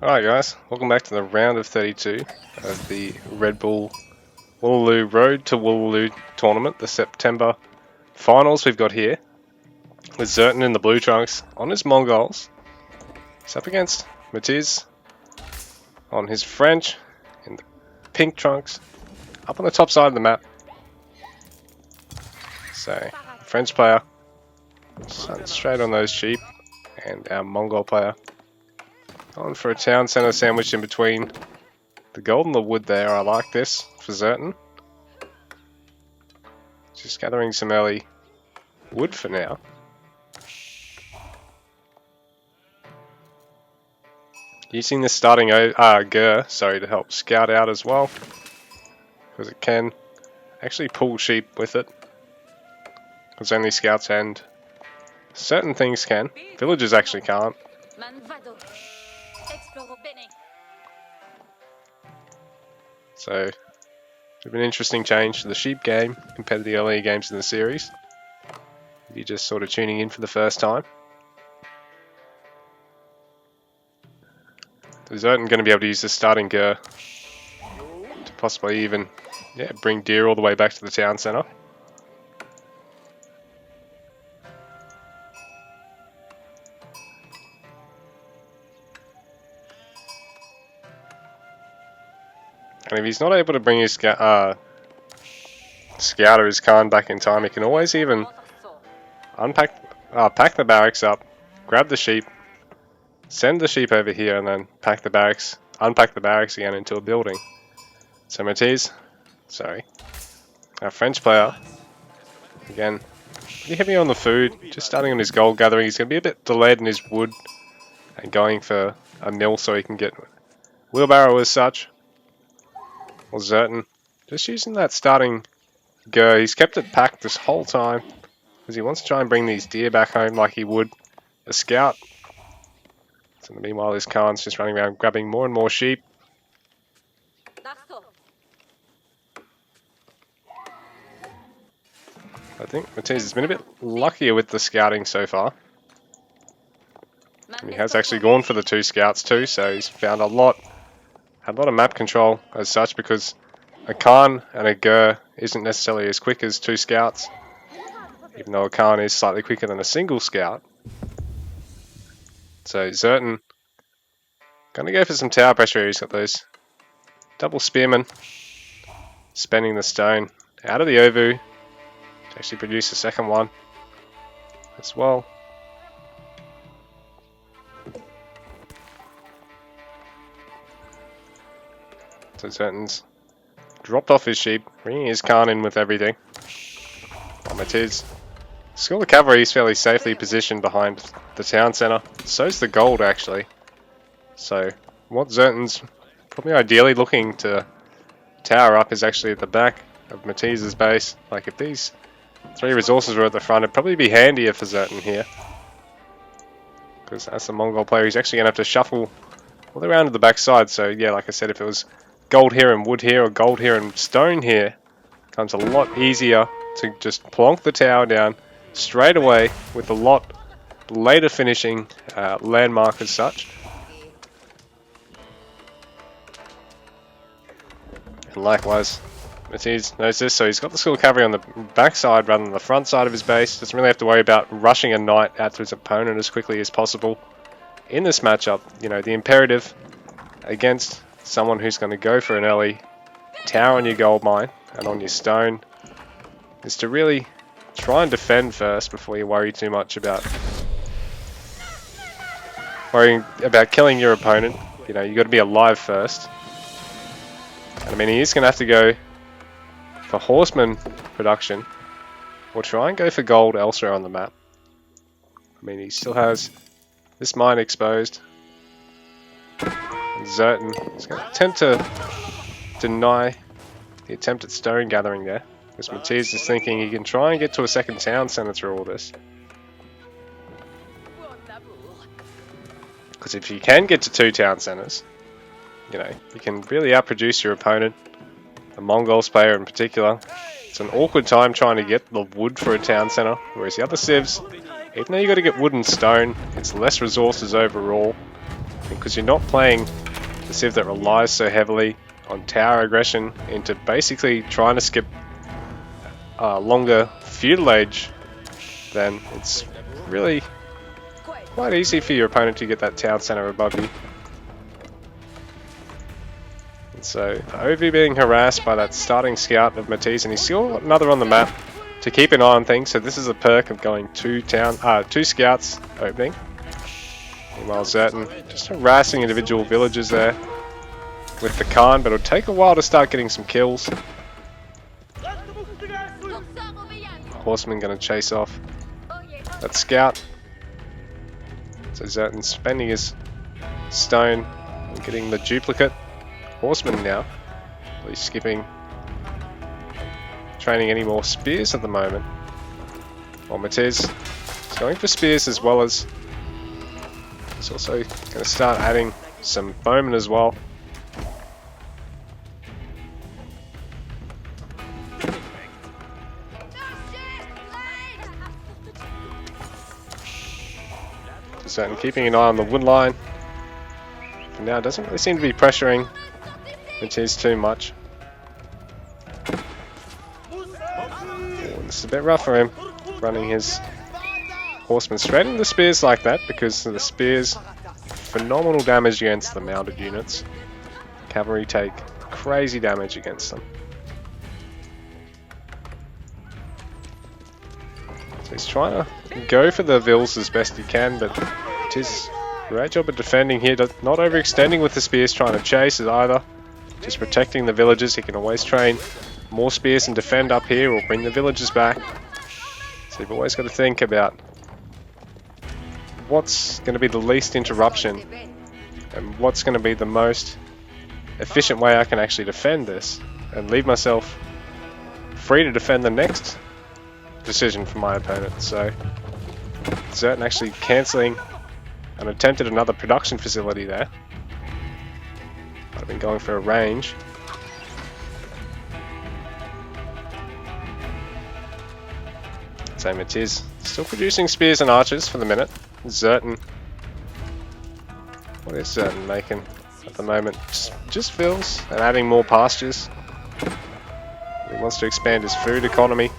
Alright guys, welcome back to the round of 32 of the Red Bull Wololo Road to Wololo tournament, the September finals we've got here, with ZertoN in the blue trunks on his Mongols. He's up against Matiz on his French in the pink trunks, up on the top side of the map. So, French player, straight on those sheep, and our Mongol player on for a town centre sandwich in between the gold and the wood there. I like this for ZertoN. Just gathering some early wood for now. Using the starting Gur, to help scout out as well, because it can actually pull sheep with it. Because only scouts and certain things can. Villagers actually can't. So, a bit of an interesting change to the sheep game compared to the earlier games in the series. If you're just sort of tuning in for the first time. Is ZertoN going to be able to use the starting Gur to possibly even bring deer all the way back to the town centre? And if he's not able to bring his scout or his Khan back in time, he can always even pack the barracks up, grab the sheep, send the sheep over here, and then unpack the barracks again into a building. So Matiz, our French player, again, pretty heavy on the food, just starting on his gold gathering. He's going to be a bit delayed in his wood and going for a mill so he can get wheelbarrow as such. Or ZertoN, just using that starting Gur. He's kept it packed this whole time because he wants to try and bring these deer back home like he would a scout. So meanwhile, his Khan's just running around grabbing more and more sheep. I think Matiz has been a bit luckier with the scouting so far. And he has actually gone for the 2 scouts too, so he's found had a lot of map control as such, because a Khan and a Gur isn't necessarily as quick as 2 scouts, even though a Khan is slightly quicker than a single scout. So ZertoN going to go for some tower pressure here. He's got those double spearmen, spending the stone out of the Ovu to actually produce a second one as well. So ZertoN's dropped off his sheep, bringing his Khan in with everything. Matiz, School of Cavalry is fairly safely positioned behind the town centre. So's the gold actually. So what ZertoN's probably ideally looking to tower up is actually at the back of Matiz's base. Like if these 3 resources were at the front, it'd probably be handier for ZertoN here. Because as a Mongol player, he's actually going to have to shuffle all the way around to the back side. So yeah, like I said, if it was gold here and wood here, or gold here and stone here, it becomes a lot easier to just plonk the tower down straight away with a lot later finishing landmark as such. And likewise, Matiz knows this, so he's got the School of Cavalry on the back side rather than the front side of his base. Doesn't really have to worry about rushing a knight out to his opponent as quickly as possible in this matchup. You know, the imperative against someone who's going to go for an early tower on your gold mine and on your stone is to really try and defend first before you worry too much about killing your opponent. You know, you got to be alive first. And I mean, he is going to have to go for horseman production or try and go for gold elsewhere on the map. I mean, he still has this mine exposed. ZertoN is going to attempt to deny the attempt at stone gathering there, because Matiz is thinking he can try and get to a second town centre through all this. Because if you can get to 2 town centres, you know, you can really outproduce your opponent, the Mongols player in particular. It's an awkward time trying to get the wood for a town centre, whereas the other civs, even though you got to get wood and stone, it's less resources overall. because you're not playing the Civ that relies so heavily on tower aggression into basically trying to skip longer feudal age, then it's really quite easy for your opponent to get that town center above you. And so the AoEIV being harassed by that starting scout of Matiz, and he's still got another on the map to keep an eye on things. So this is a perk of going two scouts opening. Meanwhile, ZertoN just harassing individual villages there with the Khan, but it'll take a while to start getting some kills. Horseman going to chase off that scout. So ZertoN spending his stone and getting the duplicate. Horseman now. He's skipping training any more spears at the moment. Or Matiz is going for spears as well as he's also going to start adding some bowmen as well. ZertoN keeping an eye on the wood line. For now, doesn't really seem to be pressuring Matiz too much. This is a bit rough for him, running his horsemen straight into the spears like that, because the spears, phenomenal damage against the mounted units. Cavalry take crazy damage against them. So he's trying to go for the vills as best he can, but it is a great job of defending here, not overextending with the spears, trying to chase it either. Just protecting the villages. He can always train more spears and defend up here or bring the villagers back. So you've always got to think about what's going to be the least interruption and what's going to be the most efficient way I can actually defend this and leave myself free to defend the next decision from my opponent. So ZertoN actually cancelling and attempted another production facility there. I've been going for a range. Same it is. Still producing spears and archers for the minute. ZertoN. What is ZertoN making at the moment? Just fills and adding more pastures. He wants to expand his food economy.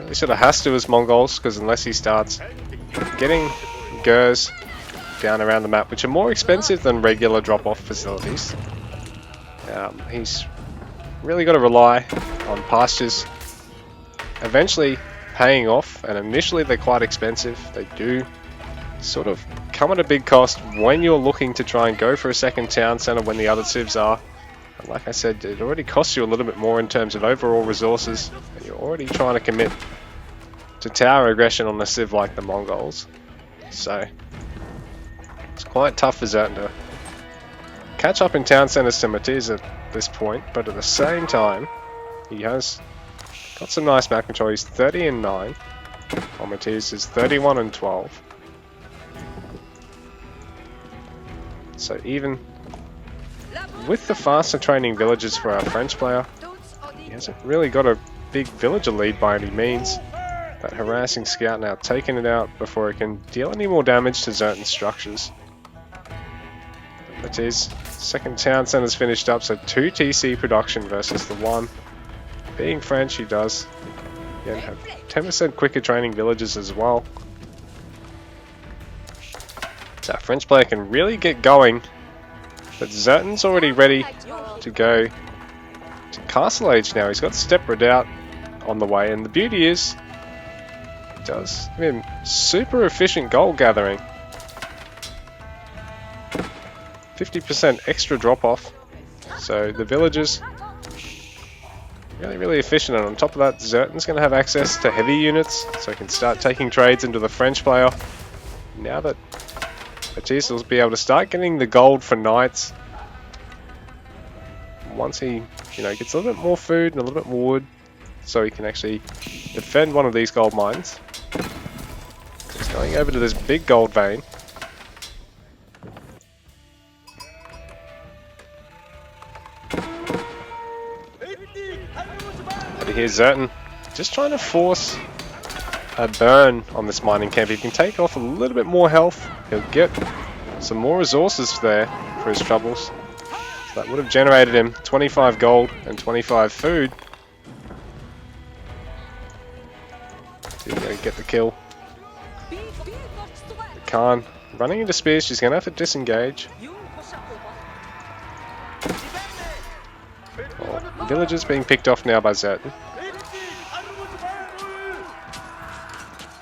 He sort of has to as Mongols, because unless he starts getting Gers down around the map, which are more expensive than regular drop-off facilities, he's really got to rely on pastures eventually paying off, and initially they're quite expensive. They do sort of come at a big cost when you're looking to try and go for a second town center when the other civs are. And like I said, it already costs you a little bit more in terms of overall resources, and you're already trying to commit to tower aggression on a civ like the Mongols. So it's quite tough for ZertoN to catch up in town centers to Matiz at this point, but at the same time, he has got some nice map control. He's 30 and 9, while Matiz is 31 and 12. So even with the faster training villages for our French player, he hasn't really got a big villager lead by any means. That harassing scout now taking it out before it can deal any more damage to ZertoN structures. Matiz, second town center's finished up, so 2 TC production versus the 1. Being French, he does again have 10% quicker training villages as well. So our French player can really get going, but ZertoN's already ready to go to Castle Age now. He's got Step Redoubt on the way, and the beauty is it does give him super efficient gold gathering. 50% extra drop off, so the villagers really efficient, and on top of that ZertoN's going to have access to heavy units, so he can start taking trades into the French player. Now that Matiz will be able to start getting the gold for knights once he gets a little bit more food and a little bit more wood, so he can actually defend one of these gold mines. He's going over to this big gold vein. Here's ZertoN just trying to force a burn on this mining camp. He can take off a little bit more health. He'll get some more resources there for his troubles. So that would have generated him 25 gold and 25 food. He's going to get the kill. Khan running into spears, she's going to have to disengage. Oh, villagers being picked off now by ZertoN.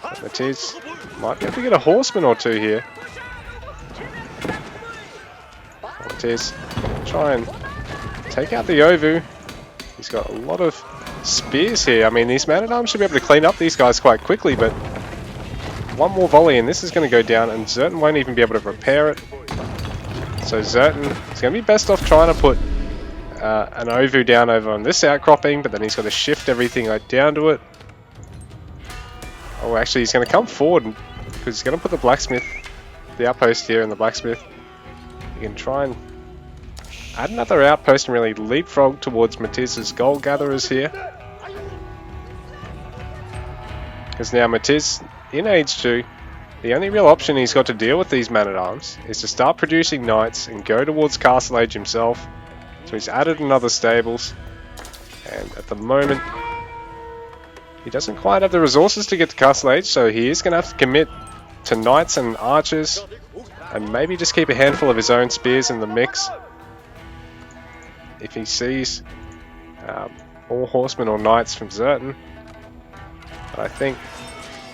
Matiz might be able to get a horseman or two here. Matiz try and take out the Ovu. He's got a lot of spears here. I mean, these man-at-arms should be able to clean up these guys quite quickly, but one more volley and this is going to go down, and ZertoN won't even be able to repair it. So ZertoN is going to be best off trying to put an Ovu down over on this outcropping, but then he's got to shift everything right down to it. Oh, actually, he's going to come forward because he's going to put the blacksmith, the outpost here in the blacksmith. You can try and add another outpost and really leapfrog towards Matiz's gold gatherers here. Because now Matiz, in Age 2, the only real option he's got to deal with these man-at-arms is to start producing knights and go towards Castle Age himself. So he's added another stables, and at the moment he doesn't quite have the resources to get to Castle Age, so he is going to have to commit to knights and archers, and maybe just keep a handful of his own spears in the mix. If he sees all horsemen or knights from ZertoN, but I think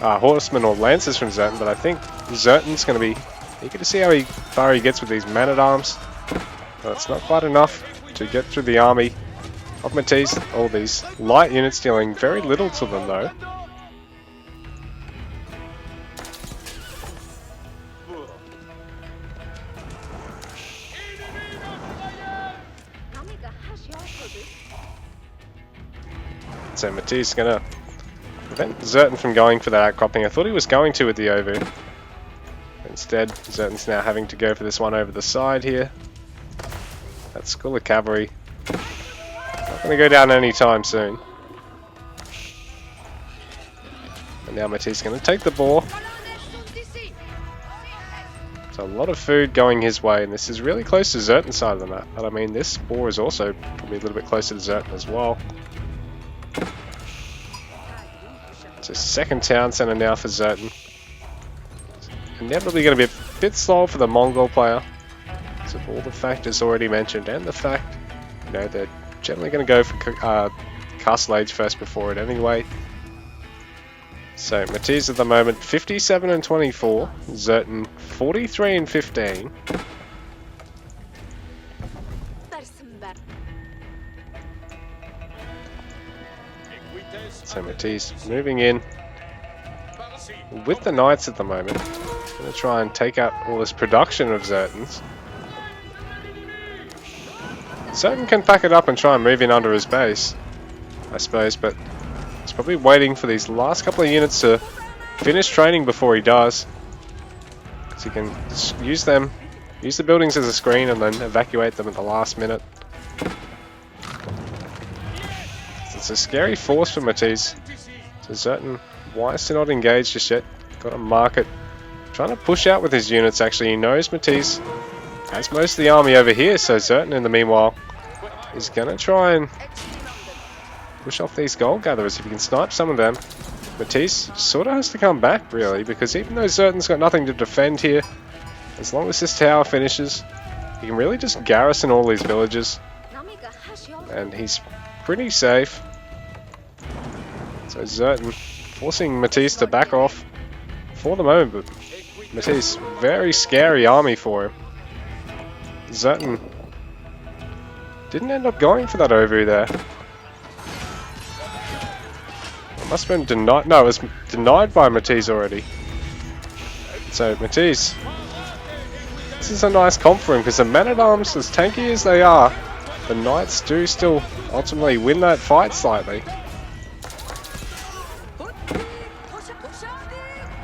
horsemen or lancers from ZertoN, but I think ZertoN's going to be eager to see how far he gets with these man-at-arms. But it's not quite enough to get through the army of Matiz. All these light units dealing very little to them though. So Matiz is going to prevent ZertoN from going for that outcropping. I thought he was going to with the Ovu. Instead, ZertoN's now having to go for this one over the side here. That school of cavalry not going to go down anytime soon. And now Matiz is going to take the boar. So a lot of food going his way, and this is really close to ZertoN's side of the map. But I mean, this boar is also probably a little bit closer to ZertoN as well. It's a second town centre now for ZertoN. Inevitably going to be a bit slow for the Mongol player. So all the factors already mentioned, and the fact, you know, they're generally going to go for Castle Age first before it anyway. So Matiz at the moment 57 and 24, ZertoN 43 and 15. So Matiz moving in with the knights at the moment. Going to try and take out all this production of ZertoN's. ZertoN can pack it up and try and move in under his base, I suppose, but he's probably waiting for these last couple of units to finish training before he does. Because he can use them, use the buildings as a screen and then evacuate them at the last minute. It's a scary force for Matiz. So ZertoN, wise to not engage just yet. Got to mark it. Trying to push out with his units actually. He knows Matiz has most of the army over here, so ZertoN in the meanwhile is going to try and push off these gold gatherers. If he can snipe some of them, Matiz sort of has to come back really, because even though ZertoN's got nothing to defend here, as long as this tower finishes, he can really just garrison all these villages and he's pretty safe. So ZertoN forcing Matiz to back off for the moment, but Matiz, very scary army for him. ZertoN didn't end up going for that Ovu there. It must have been denied. No, it was denied by Matiz already. So Matiz, this is a nice comp for him, because the men-at-arms, as tanky as they are, the knights do still ultimately win that fight slightly.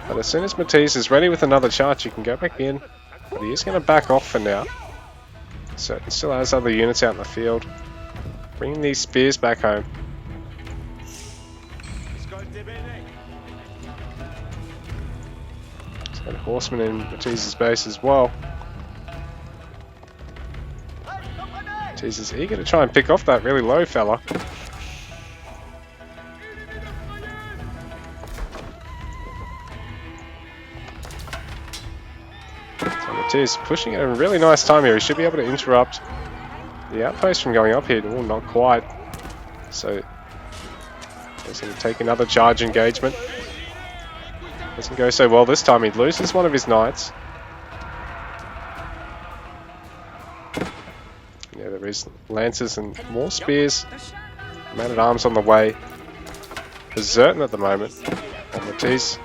But as soon as Matiz is ready with another charge, you can go back in. But he is going to back off for now. So he still has other units out in the field. Bringing these spears back home. So horsemen in Matiz's base as well. Matiz is eager to try and pick off that really low fella. So Matiz pushing at a really nice time here. He should be able to interrupt the outpost from going up here. Oh, not quite. So he's going to take another charge engagement. Doesn't go so well this time. He loses one of his knights. Yeah, there is lances and more spears. Man-at-arms on the way for ZertoN at the moment. And Matiz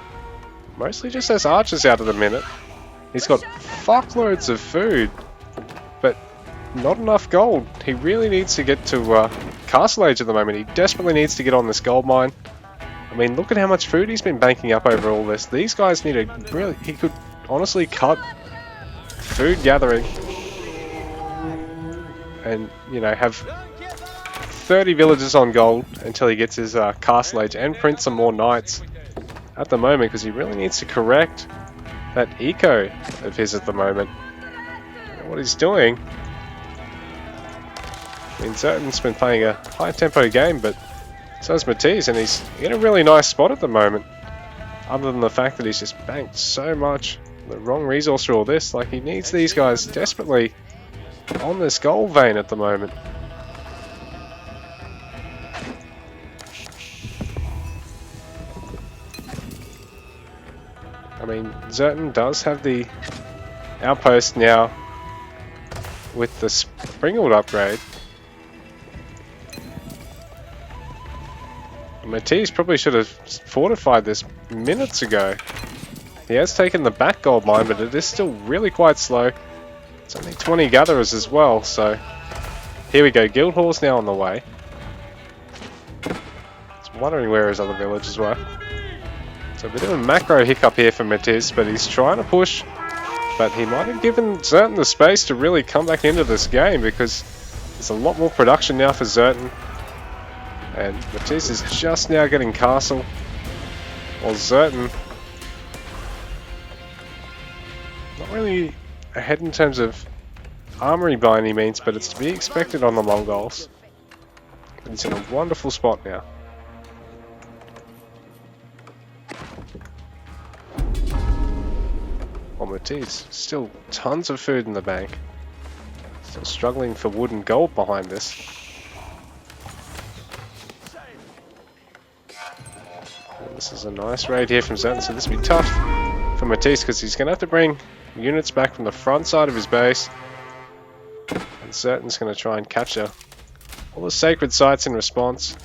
mostly just has archers out at the minute. He's got fuckloads of food, but not enough gold. He really needs to get to Castle Age at the moment. He desperately needs to get on this gold mine. I mean, look at how much food he's been banking up over all this. These guys need a really... He could honestly cut food gathering and, you know, have 30 villages on gold until he gets his Castle Age and print some more knights at the moment, because he really needs to correct that eco of his at the moment. What he's doing... I mean, ZertoN's been playing a high-tempo game, but so is Matiz, and he's in a really nice spot at the moment. Other than the fact that he's just banked so much the wrong resource for all this. Like, he needs these guys desperately on this gold vein at the moment. I mean, ZertoN does have the outpost now with the Springald upgrade. Matiz probably should have fortified this minutes ago. He has taken the back gold mine, but it is still really quite slow. It's only 20 gatherers as well, so here we go. Guildhall's now on the way. Just wondering where his other villages were. So a bit of a macro hiccup here for Matiz, but he's trying to push. But he might have given ZertoN the space to really come back into this game, because there's a lot more production now for ZertoN. And Matiz is just now getting castle, while ZertoN not really ahead in terms of armory by any means, but it's to be expected on the Mongols. But he's in a wonderful spot now. While Matiz, still tons of food in the bank. Still struggling for wood and gold behind this. This is a nice raid here from ZertoN, so this will be tough for Matiz, because he's going to have to bring units back from the front side of his base. And ZertoN's going to try and capture all the sacred sites in response.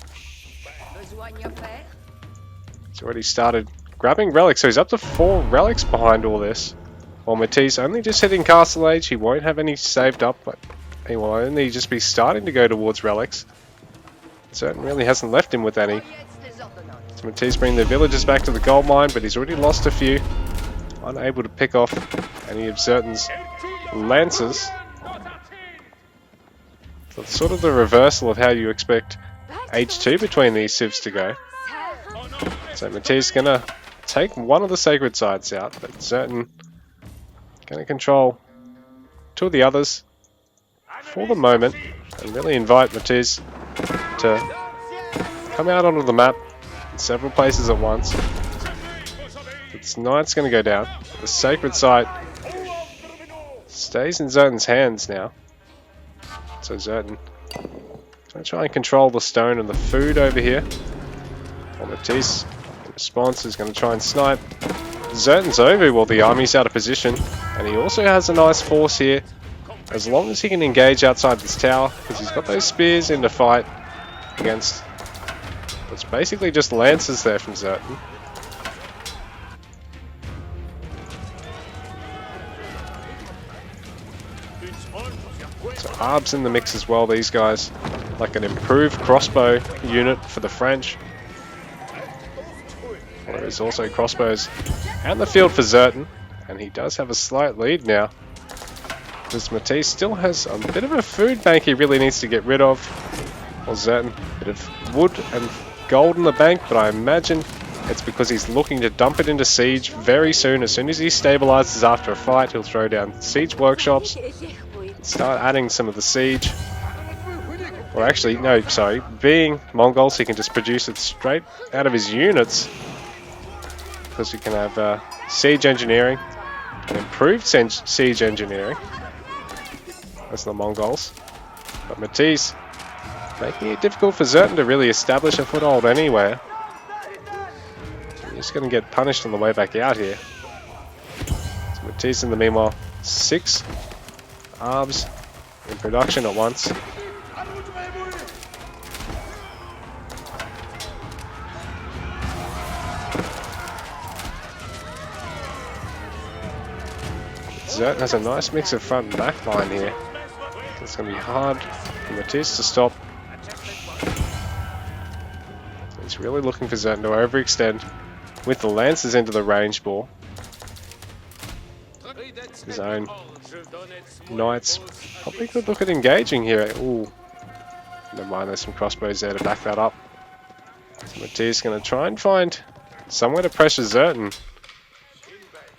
He's already started grabbing relics, so he's up to 4 relics behind all this. While Matiz only just hitting Castle Age, he won't have any saved up, but he will only just be starting to go towards relics. ZertoN really hasn't left him with any. Matiz bringing the villagers back to the gold mine, but he's already lost a few. Unable to pick off any of ZertoN's lancers. So it's sort of the reversal of how you expect H2 between these civs to go. So Matiz gonna take one of the sacred sites out, but ZertoN gonna control 2 of the others for the moment, and really invite Matiz to come out onto the map in several places at once. This knight's going to go down. The sacred site stays in ZertoN's hands now. So ZertoN going to try and control the stone and the food over here. While Matiz, in response, is going to try and snipe ZertoN's over while the army's out of position. And he also has a nice force here, as long as he can engage outside this tower, because he's got those spears in the fight against... It's basically just lancers there from ZertoN. So ARB's in the mix as well, these guys. Like an improved crossbow unit for the French. There is also crossbows and the field for ZertoN. And he does have a slight lead now, because Matiz still has a bit of a food bank he really needs to get rid of. Well, ZertoN, a bit of wood and gold in the bank, but I imagine it's because he's looking to dump it into siege very soon. As soon as he stabilizes after a fight, he'll throw down siege workshops and start adding some of the siege Or actually, no, sorry. Being Mongols, he can just produce it straight out of his units. Because you can have siege engineering and improved siege engineering. That's the Mongols. But Matiz making it difficult for ZertoN to really establish a foothold anywhere. He's going to get punished on the way back out here. So Matiz in the meanwhile, 6 ARBs in production at once. ZertoN has a nice mix of front and back line here. It's going to be hard for Matiz to stop. He's really looking for ZertoN to overextend with the Lancers into the range ball. His own Knights probably could look at engaging here. Ooh, never mind, there's some crossbows there to back that up. So Matiz going to try and find somewhere to pressure ZertoN.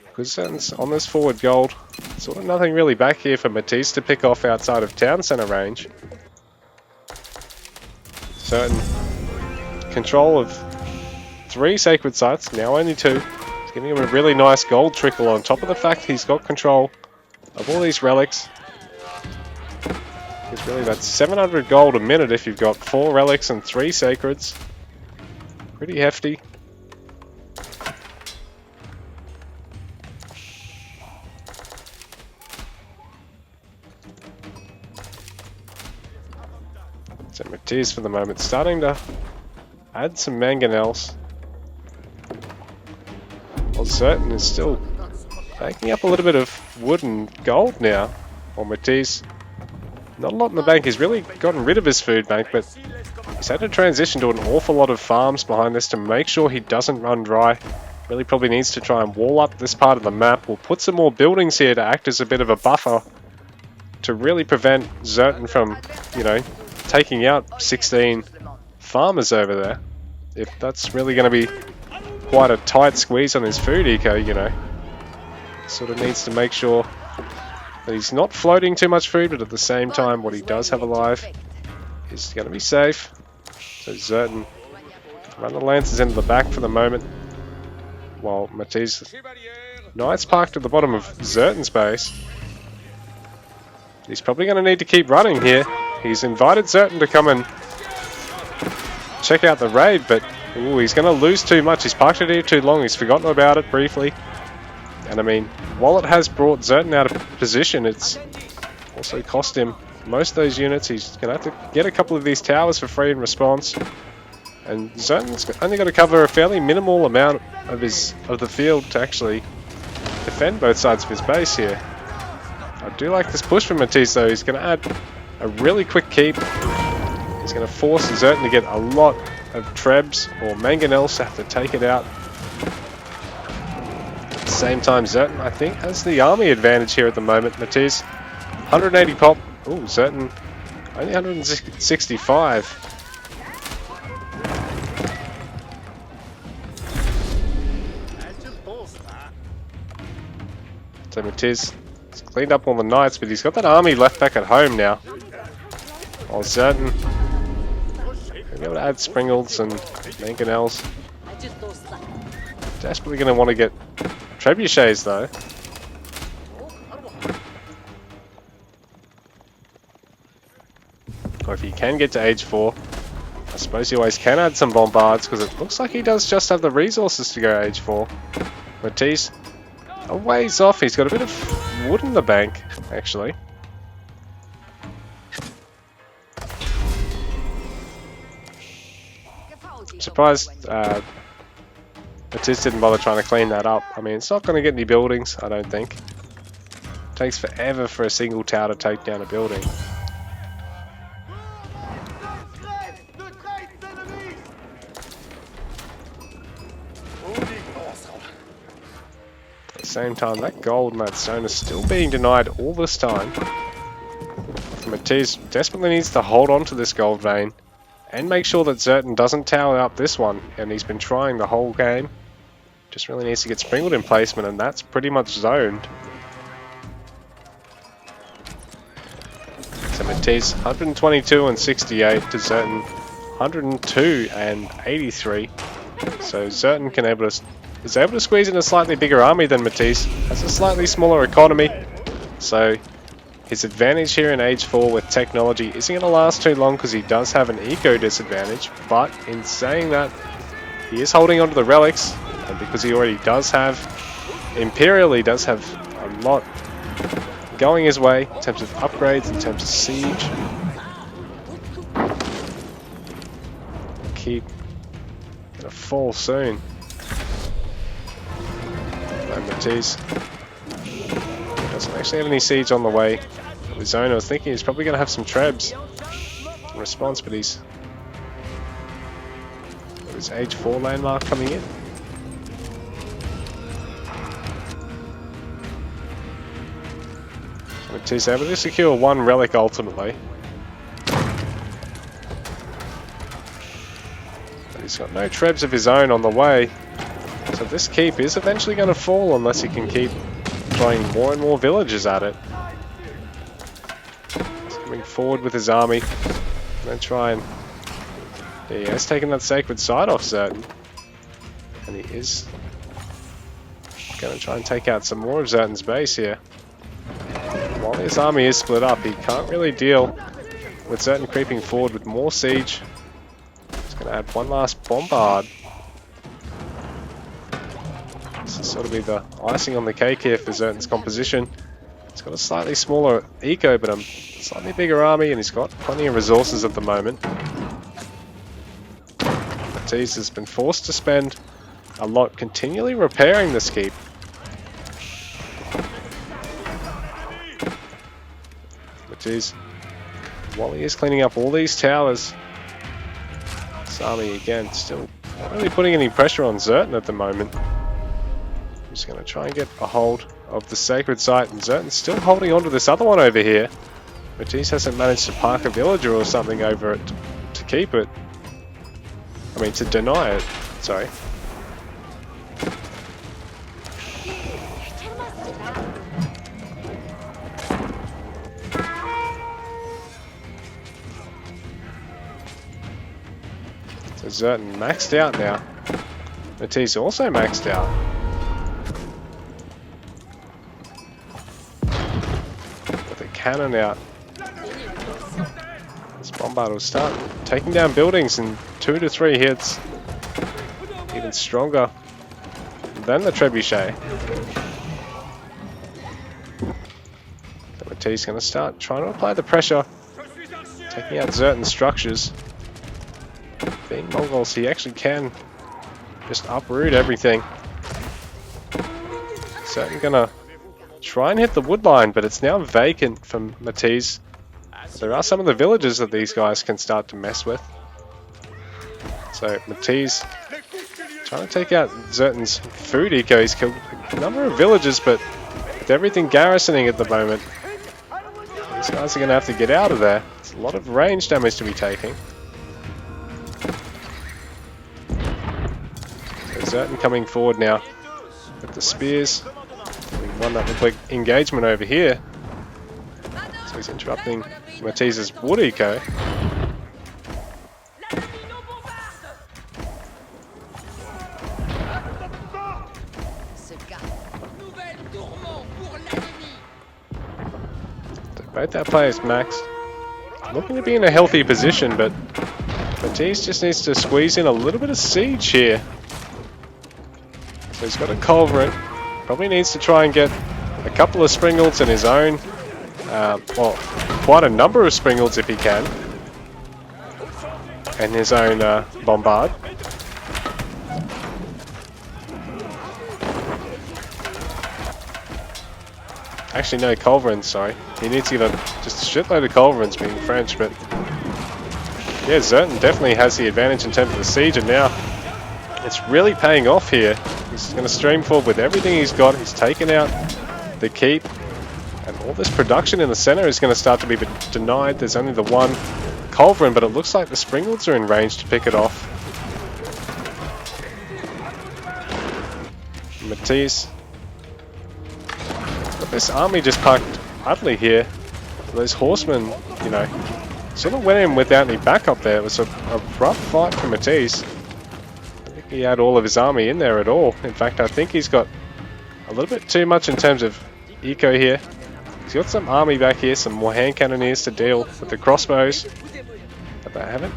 Because ZertoN's on this forward gold. Sort of nothing really back here for Matiz to pick off outside of town centre range. ZertoN control of 3 sacred sites, now only 2. It's giving him a really nice gold trickle on top of the fact he's got control of all these relics. Because really that's 700 gold a minute if you've got 4 relics and 3 sacreds. Pretty hefty. So Matiz for the moment starting to add some mangonels. Well, ZertoN is still banking up a little bit of wood and gold now. Well, Matiz, not a lot in the bank. He's really gotten rid of his food bank, but he's had to transition to an awful lot of farms behind this to make sure he doesn't run dry. Really probably needs to try and wall up this part of the map. We'll put some more buildings here to act as a bit of a buffer to really prevent ZertoN from, you know, taking out 16 farmers over there. If that's really going to be quite a tight squeeze on his food eco, you know. Sort of needs to make sure that he's not floating too much food, but at the same time what he does have alive is going to be safe. So ZertoN run the Lancers into the back for the moment, while Matiz Knights parked at the bottom of ZertoN's base. He's probably going to need to keep running here. He's invited ZertoN to come and check out the raid, but ooh, he's going to lose too much. He's parked it here too long. He's forgotten about it briefly. And I mean, while it has brought ZertoN out of position, it's also cost him most of those units. He's going to have to get a couple of these towers for free in response. And ZertoN's only got to cover a fairly minimal amount of the field to actually defend both sides of his base here. I do like this push from Matiz though. He's going to add a really quick keep. He's going to force ZertoN to get a lot of trebs or mangonels to have to take it out. At the same time, ZertoN, I think, has the army advantage here at the moment. Matiz, 180 pop. Ooh, ZertoN, only 165. So Matiz has cleaned up all the Knights, but he's got that army left back at home now. While ZertoN will be able to add Springles and Mangonels. Desperately going to want to get Trebuchets though. Or if he can get to age 4, I suppose he always can add some Bombards, because it looks like he does just have the resources to go age 4. Matiz a ways off. He's got a bit of wood in the bank, actually. I'm surprised Matiz didn't bother trying to clean that up. I mean, it's not going to get any buildings, I don't think. It takes forever for a single tower to take down a building. At the same time, that gold and that stone is still being denied all this time. Matiz desperately needs to hold on to this gold vein and make sure that ZertoN doesn't tower up this one, and he's been trying the whole game. Just really needs to get Springald in placement, and that's pretty much zoned. So Matiz 122 and 68 to ZertoN 102 and 83. So ZertoN is able to squeeze in a slightly bigger army than Matiz. Has a slightly smaller economy. So his advantage here in Age 4 with technology isn't going to last too long because he does have an eco disadvantage. But in saying that, he is holding onto the relics, and because he already does have Imperial, he does have a lot going his way in terms of upgrades, in terms of siege. Keep gonna fall soon. No, Matiz doesn't actually have any siege on the way of his own. I was thinking he's probably gonna have some trebs in response, but he's got his Age 4 landmark coming in. Matiz able to secure one relic ultimately. But he's got no trebs of his own on the way. So this keep is eventually going to fall unless he can keep throwing more and more villages at it. He's coming forward with his army. And then try and... Yeah, he has taken that sacred site off ZertoN. And he is going to try and take out some more of ZertoN's base here. While his army is split up, he can't really deal with ZertoN creeping forward with more siege. He's going to add one last bombard. This will sort of be the icing on the cake here for ZertoN's composition. He's got a slightly smaller eco, but a slightly bigger army, and he's got plenty of resources at the moment. Matiz has been forced to spend a lot continually repairing this keep. Matiz, while he is cleaning up all these towers, this army again still not really putting any pressure on ZertoN at the moment. He's going to try and get a hold of the sacred site, and ZertoN's still holding on to this other one over here. Matiz hasn't managed to park a villager or something over it to keep it. I mean, to deny it. Sorry. So ZertoN maxed out now. Matiz also maxed out. With a cannon out. This bombard will start taking down buildings in 2 to 3 hits. Even stronger than the trebuchet. Matiz is going to start trying to apply the pressure, taking out ZertoN structures. Being Mongols, he actually can just uproot everything. ZertoN gonna try and hit the wood line, but it's now vacant from Matiz. There are some of the villages that these guys can start to mess with. So Matiz trying to take out ZertoN's food eco. He's killed a number of villages, but with everything garrisoning at the moment, these guys are going to have to get out of there. It's a lot of range damage to be taking. So ZertoN coming forward now with the spears. We won that with quick engagement over here. So he's interrupting Matiz's wood eco. Both our players maxed. Looking to be in a healthy position, but Matiz just needs to squeeze in a little bit of siege here. So he's got a culverin. Probably needs to try and get a couple of springles in his own. Well, quite a number of springles if he can. And his own bombard. Actually, no, culverins, sorry. He needs to get just a shitload of culverins, being French, but yeah, ZertoN definitely has the advantage in terms of the siege, and now it's really paying off here. He's going to stream forward with everything he's got. He's taken out the keep, and all this production in the center is going to start to be denied. There's only the one culverin, but it looks like the springalds are in range to pick it off. Matiz. This army just parked idly here. those horsemen, you know, sort of went in without any backup there. It was a rough fight for Matiz. I think he had all of his army in there at all. In fact, I think he's got a little bit too much in terms of eco here. He's got some army back here, some more hand cannoneers to deal with the crossbows, but they haven't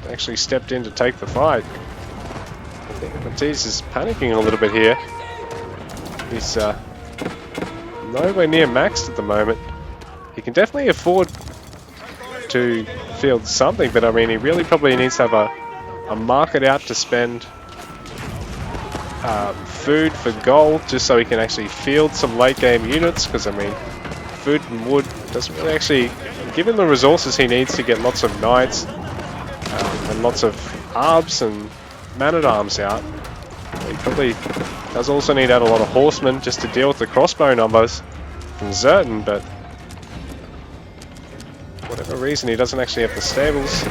actually stepped in to take the fight. I think Matiz is panicking a little bit here. He's nowhere near maxed at the moment. He can definitely afford to field something, but I mean, he really probably needs to have a market out to spend food for gold, just so he can actually field some late game units, because I mean, food and wood doesn't really actually give him the resources he needs to get lots of knights and lots of arbs and man-at-arms out. He probably does also need to add a lot of horsemen just to deal with the crossbow numbers from ZertoN, but for whatever reason he doesn't actually have the stables.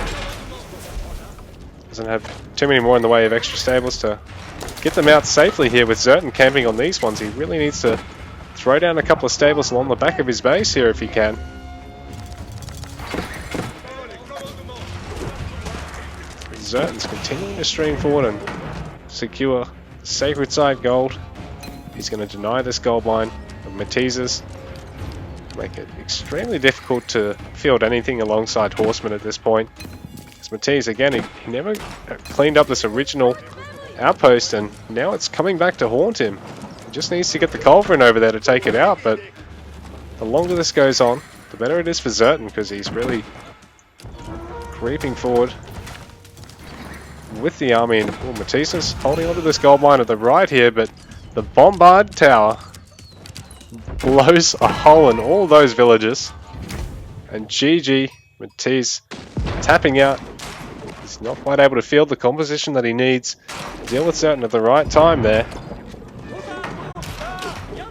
Doesn't have too many more in the way of extra stables to get them out safely here with ZertoN camping on these ones. He really needs to throw down a couple of stables along the back of his base here if he can. ZertoN's continuing to stream forward and secure sacred side gold. He's going to deny this gold line of Matiz's. Make it extremely difficult to field anything alongside horsemen at this point. As Matiz, again, he never cleaned up this original outpost, and now it's coming back to haunt him. He just needs to get the culverin over there to take it out, but the longer this goes on, the better it is for ZertoN, because he's really creeping forward with the army. And Matiz is holding onto this gold mine at the right here, but the bombard tower blows a hole in all those villages, and GG, Matiz tapping out. He's not quite able to field the composition that he needs to deal with ZertoN at the right time there.